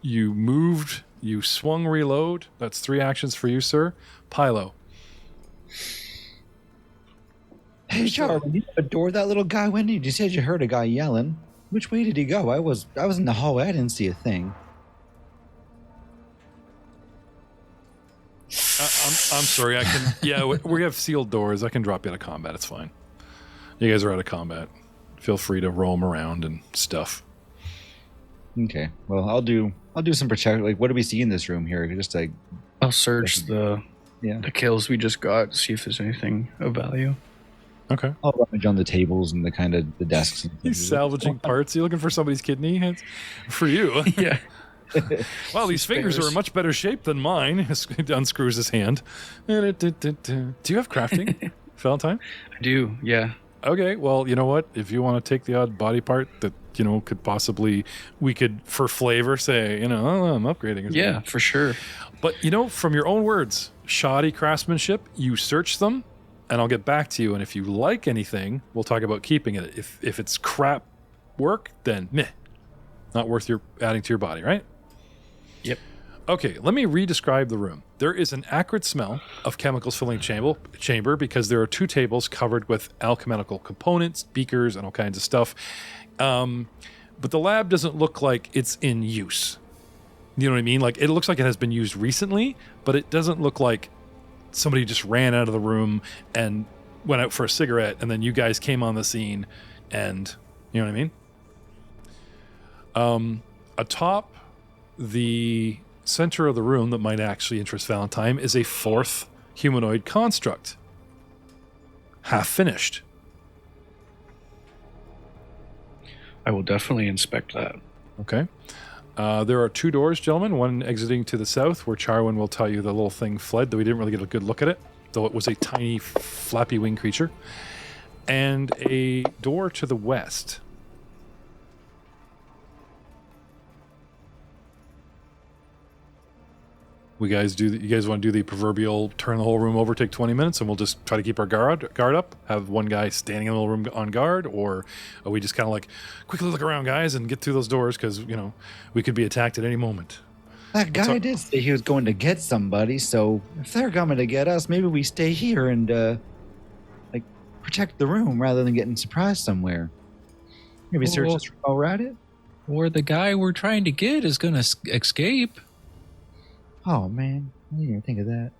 you moved, you swung reload. That's 3 actions for you, sir. Pylo. Hey, Charlie, you adore that little guy went in. You said you heard a guy yelling. Which way did he go? I was in the hallway. I didn't see a thing. I'm sorry. I can. Yeah, we have sealed doors. I can drop you out of combat. It's fine. You guys are out of combat. Feel free to roam around and stuff. Okay. Well, I'll do some protect. Like, what do we see in this room here? Just like I'll search the kills we just got, see if there's anything of value. Okay. I'll rummage on the tables and the desks. And He's salvaging parts. You looking for somebody's kidney? It's for you. Yeah. Wow, these fingers are in much better shape than mine. He unscrews his hand. Do you have crafting, Valentine? I do, yeah. Okay, well, you know what? If you want to take the odd body part that, could possibly, we could, for flavor, say, I'm upgrading. Yeah, for sure. But, from your own words, shoddy craftsmanship, you search them, and I'll get back to you. And if you like anything, we'll talk about keeping it. If it's crap work, then meh. Not worth your adding to your body, right? Yep. Okay, let me re-describe the room. There is an acrid smell of chemicals filling chamber because there are 2 tables covered with alchemical components, beakers, and all kinds of stuff. But the lab doesn't look like it's in use. You know what I mean? Like, it looks like it has been used recently, but it doesn't look like somebody just ran out of the room and went out for a cigarette, and then you guys came on the scene, and you know what I mean? Atop the center of the room that might actually interest Valentine is a 4th humanoid construct. Half finished. I will definitely inspect that. Okay. There are 2 doors, gentlemen. One exiting to the south, where Charwin will tell you the little thing fled, though we didn't really get a good look at it, though it was a tiny flappy wing creature. And a door to the west. You guys want to do the proverbial turn the whole room over, take 20 minutes, and we'll just try to keep our guard up, have one guy standing in the room on guard, or are we just kind of like, quickly look around, guys, and get through those doors because, we could be attacked at any moment? That guy did say he was going to get somebody, so if they're coming to get us, maybe we stay here and, protect the room rather than getting surprised somewhere. Maybe search this room while we're at it? Or the guy we're trying to get is going to escape. Oh, man. I didn't even think of that.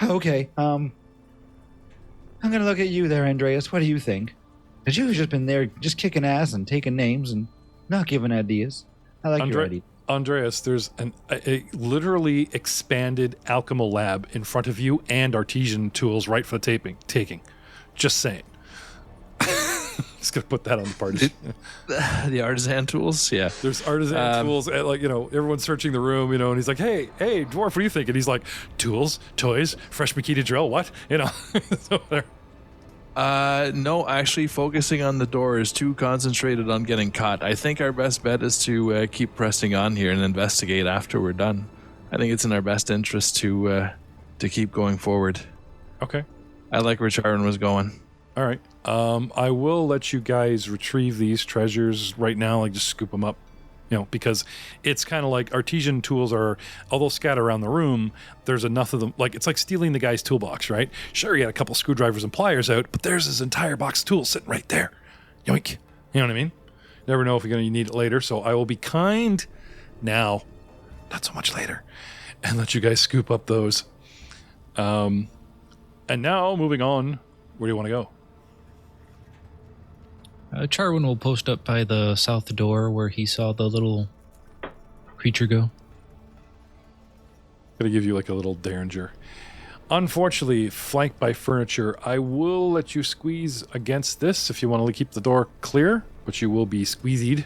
Okay, I'm going to look at you there, Andreas. What do you think? Because you've just been there just kicking ass and taking names and not giving ideas. I like your idea. Andreas, there's a literally expanded alchemical lab in front of you and artesian tools right for the taking. Just saying. Just gonna put that on the party. The artisan tools, yeah. There's artisan tools, everyone's searching the room, and he's like, hey, dwarf, what do you think? And he's like, tools, toys, fresh Makita drill, what? So there. No, actually, focusing on the door is too concentrated on getting caught. I think our best bet is to keep pressing on here and investigate after we're done. I think it's in our best interest to keep going forward. Okay. I like where Charwin was going. All right. I will let you guys retrieve these treasures right now, just scoop them up, because it's kind of like artesian tools are, although scattered around the room, there's enough of them. It's like stealing the guy's toolbox, right? Sure, you got a couple screwdrivers and pliers out, but there's this entire box of tools sitting right there. Yoink. You know what I mean? Never know if you're going to need it later, so I will be kind now, not so much later, and let you guys scoop up those. And now, moving on, where do you want to go? Charwin will post up by the south door where he saw the little creature go. Gonna give you a little derringer. Unfortunately, flanked by furniture, I will let you squeeze against this if you want to keep the door clear, but you will be squeezied,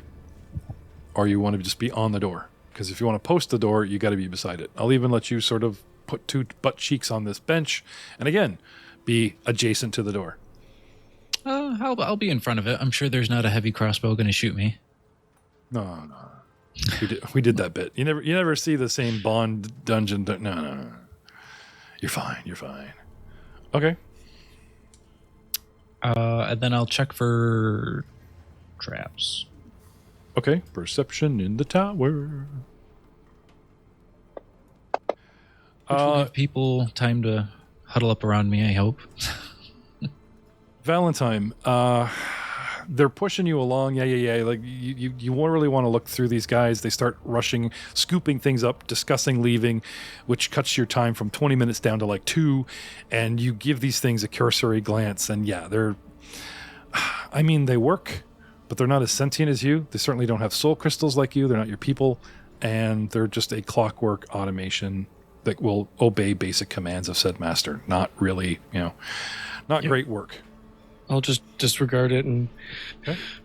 or you want to just be on the door. Because if you want to post the door, you got to be beside it. I'll even let you sort of put two butt cheeks on this bench, and again, be adjacent to the door. I'll be in front of it. I'm sure there's not a heavy crossbow going to shoot me. No. We did that bit. You never see the same Bond dungeon. No. You're fine. Okay. And then I'll check for traps. Okay. Perception in the tower. Which will give people time to huddle up around me, I hope. Valentine, they're pushing you along. Yeah. You won't really want to look through these guys. They start rushing, scooping things up, discussing leaving, which cuts your time from 20 minutes down to 2. And you give these things a cursory glance. And yeah, they work, but they're not as sentient as you. They certainly don't have soul crystals like you. They're not your people. And they're just a clockwork automation that will obey basic commands of said master. Not really, great work. I'll just disregard it and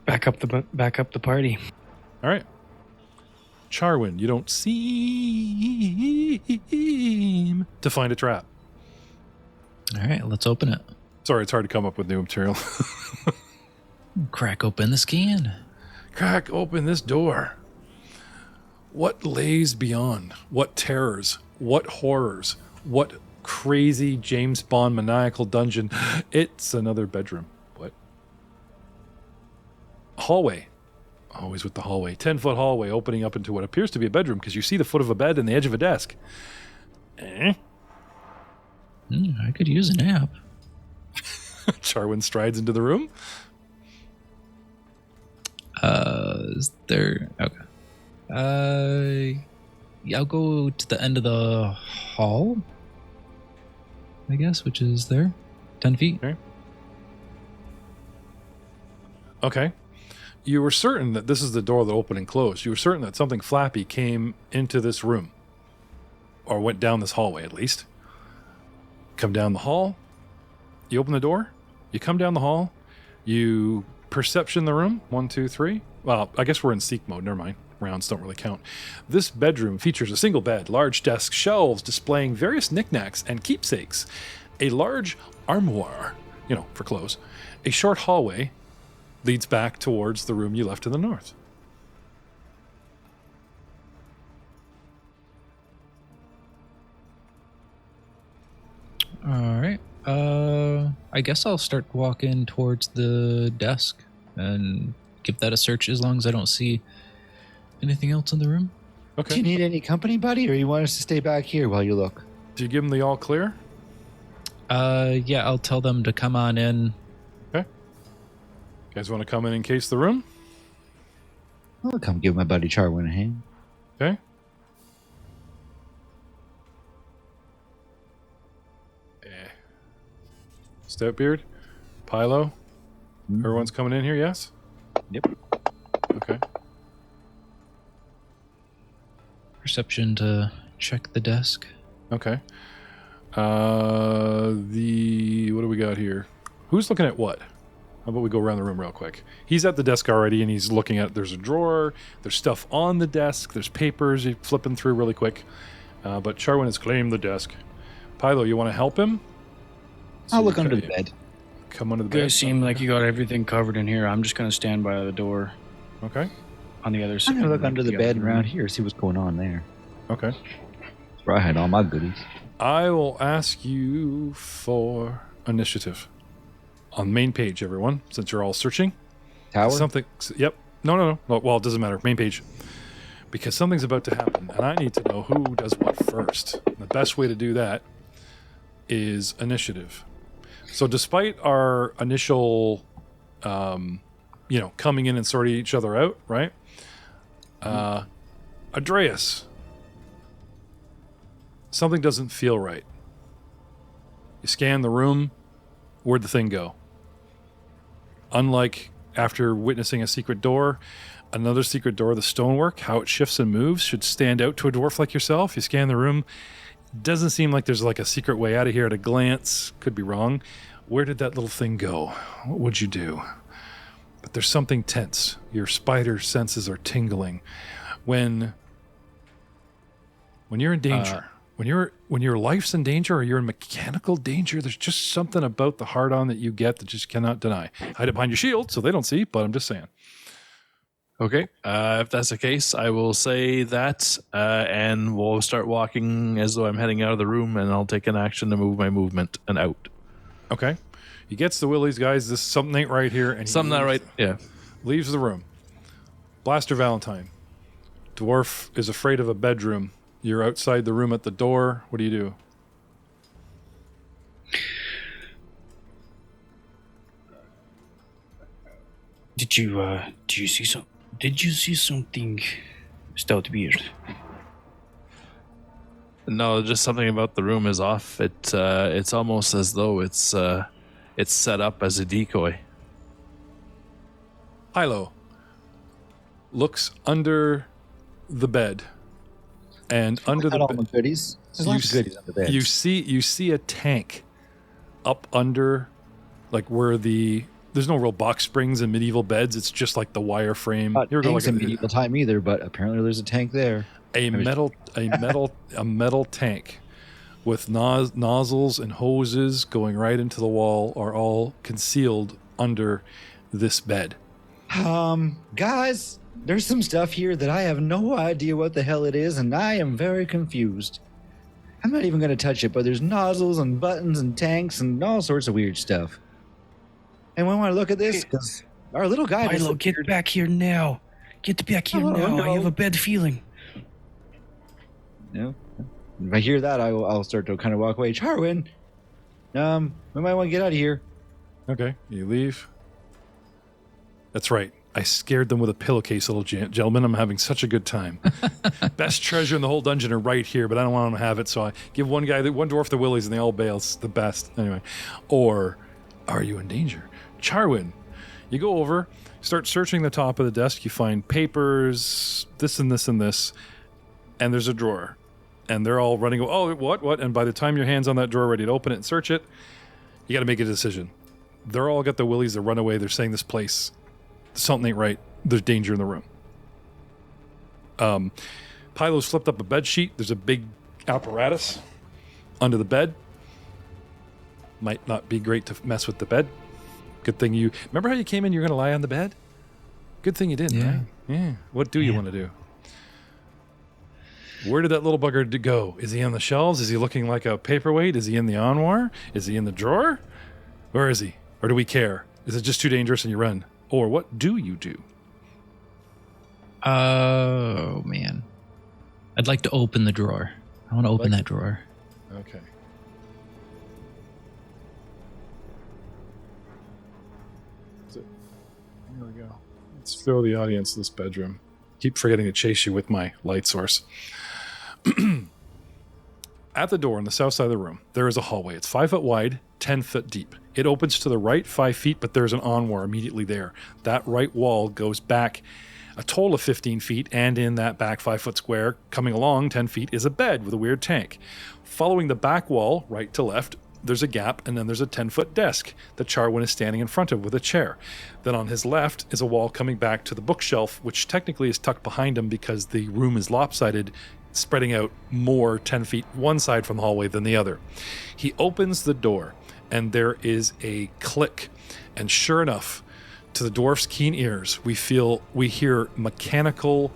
back up the party. All right. Charwin, you don't seem to find a trap. All right, let's open it. Sorry, it's hard to come up with new material. Crack open the scan. Crack open this door. What lays beyond? What terrors? What horrors? What crazy James Bond maniacal dungeon? It's another bedroom. What? Hallway. Always with the hallway. 10-foot hallway opening up into what appears to be a bedroom because you see the foot of a bed and the edge of a desk. I could use a nap. Charwin strides into the room. Is there... Okay. I'll go to the end of the hall, I guess, which is there. 10 feet. Okay. You were certain that this is the door that opened and closed. You were certain that something flappy came into this room. Or went down this hallway, at least. Come down the hall. You open the door. You come down the hall. You perception the room. 1, 2, 3. Well, I guess we're in seek mode. Never mind. Rounds don't really count. This bedroom features a single bed, large desk, shelves displaying various knickknacks and keepsakes, a large armoire, for clothes. A short hallway leads back towards the room you left to the north. All right. I guess I'll start walking towards the desk and give that a search as long as I don't see anything else in the room. Okay. Do you need any company, buddy, or you want us to stay back here while you look? Do you give them the all clear? Yeah, I'll tell them to come on in. Okay. You guys want to come in and case the room? I'll come give my buddy Charwin a hand. Okay. Stoutbeard, Pilo, everyone's coming in here, yes? Yep. Okay. Perception to check the desk. Okay. What do we got here? Who's looking at what? How about we go around the room real quick? He's at the desk already, and he's looking at. There's a drawer. There's stuff on the desk. There's papers. He's flipping through really quick. But Charwin has claimed the desk. Pilo, you want to help him? I'll look under the bed. Come under the You bed. guys seem like you got everything covered in here. I'm just going to stand by the door Okay. on the other side. I'm gonna look under the bed and around here, see what's going on there. Okay. That's where I had all my goodies. I will ask you for initiative on main page, everyone, since you're all searching. Tower? Something. Yep. No. Well, it doesn't matter. Main page. Because something's about to happen, and I need to know who does what first. And the best way to do that is initiative. So, despite our initial, coming in and sorting each other out, right? Andreas, something doesn't feel right. You scan the room. Where'd the thing go? Unlike after witnessing a secret door, another secret door, the stonework, how it shifts and moves, should stand out to a dwarf like yourself. You scan the room. Doesn't seem like there's like a secret way out of here at a glance. Could be wrong. Where did that little thing go? What would you do? But there's something tense. Your spider senses are tingling. When you're in danger, when your life's in danger or you're in mechanical danger, there's just something about the hard-on that you get that just cannot deny. Hide it behind your shield so they don't see, but I'm just saying. Okay. If that's the case, I will say that, and we'll start walking as though I'm heading out of the room, and I'll take an action to move my movement and out. Okay. He gets the willies, guys. This something ain't right here. And Something not right. Yeah. Leaves the room. Blaster Valentine. Dwarf is afraid of a bedroom. You're outside the room at the door. What do you do? Did you see something, Stoutbeard? No, just something about the room is off. It's almost as though it's set up as a decoy. Hilo looks under the bed, and under the all my goodies. There's lots of goodies under the bed. you see a tank up under, like where there's no real box springs in medieval beds. It's just like the wire frame. Not You're tanks like in medieval time either, but apparently there's a tank there. a metal tank with nozzles and hoses going right into the wall are all concealed under this bed. Guys, there's some stuff here that I have no idea what the hell it is, and I am very confused. I'm not even going to touch it, but there's nozzles and buttons and tanks and all sorts of weird stuff. And we want to look at this because our little guy. Milo, get back here now. Get back here now. no. I have a bad feeling. No. If I hear that, I'll start to kind of walk away. Charwin, we might want to get out of here. Okay, you leave. That's right. I scared them with a pillowcase, little gentlemen. I'm having such a good time. Best treasure in the whole dungeon are right here, but I don't want them to have it, so I give one dwarf the willies and they all bail. It's the best. Anyway. Or are you in danger? Charwin, you go over, start searching the top of the desk. You find papers, this and this and this, and there's a drawer. And they're all running, oh, what? And by the time your hand's on that drawer ready to open it and search it, you got to make a decision. They're all got the willies, they run away, they're saying this place, something ain't right, there's danger in the room. Pilo's flipped up a bed sheet, there's a big apparatus under the bed. Might not be great to mess with the bed. Good thing you, remember how you came in, you're going to lie on the bed? Good thing you didn't, right? Yeah. What do you want to do? Where did that little bugger go? Is he on the shelves? Is he looking like a paperweight? Is he in the armoire? Is he in the drawer? Where is he? Or do we care? Is it just too dangerous and you run? Or what do you do? Oh, man. I'd like to open the drawer. I want to open that drawer. Okay. Here we go. Let's show the audience this bedroom. Keep forgetting to chase you with my light source. At the door on the south side of the room, there is a hallway. It's 5 foot wide, 10 foot deep. It opens to the right 5 feet, but there's an armoire immediately there. That right wall goes back a total of 15 feet, and in that back 5 foot square, coming along 10 feet, is a bed with a weird tank. Following the back wall, right to left, there's a gap, and then there's a 10-foot desk that Charwin is standing in front of with a chair. Then on his left is a wall coming back to the bookshelf, which technically is tucked behind him because the room is lopsided, spreading out more 10 feet one side from the hallway than the other. He opens the door, and there is a click. And sure enough, to the dwarf's keen ears, we hear mechanical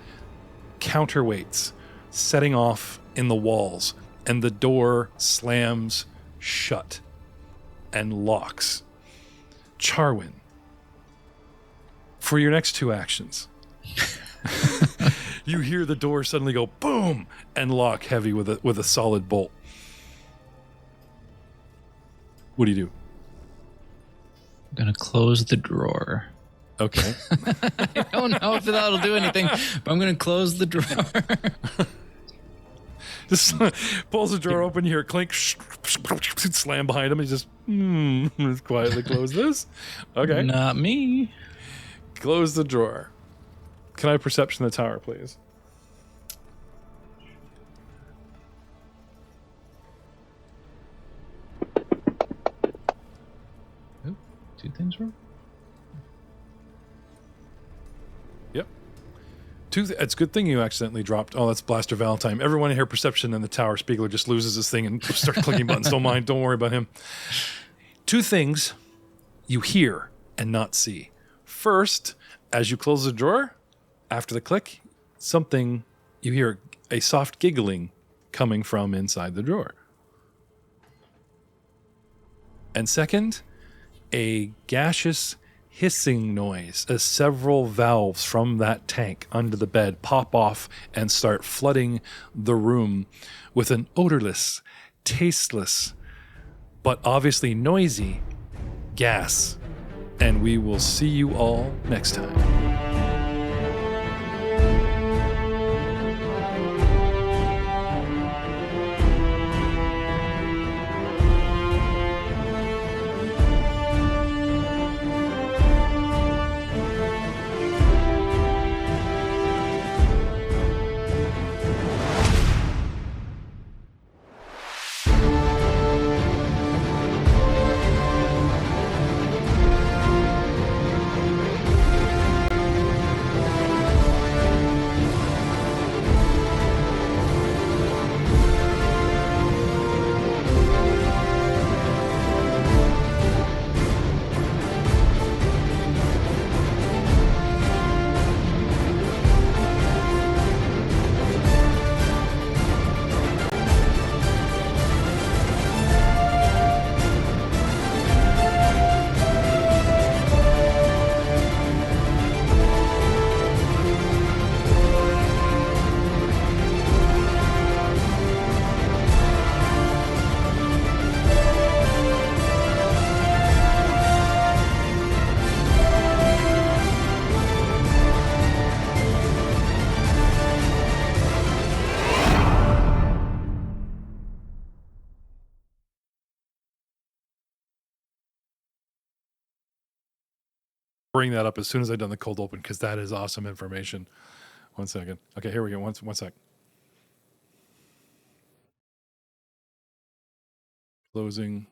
counterweights setting off in the walls, and the door slams shut and locks. Charwin, for your next 2 actions, you hear the door suddenly go boom and lock heavy with a solid bolt. What do you do? I'm going to close the drawer. Okay. I don't know if that'll do anything, but I'm going to close the drawer. Just pulls the drawer open, you hear a clink, slam behind him. He just quietly close this. Okay. Not me. Close the drawer. Can I perception the tower, please? Oh, 2 things wrong? Yep. It's a good thing you accidentally dropped. Oh, that's Blaster Valentine. Everyone in here, perception in the tower. Spiegler just loses his thing and starts clicking buttons. Don't mind. Don't worry about him. 2 things you hear and not see. First, as you close the drawer, after the click, you hear a soft giggling coming from inside the drawer. And second, a gaseous hissing noise as several valves from that tank under the bed pop off and start flooding the room with an odorless, tasteless, but obviously noisy gas. And we will see you all next time. Bring that up as soon as I've done the cold open because that is awesome information. 1 second. Okay, here we go. One sec. Closing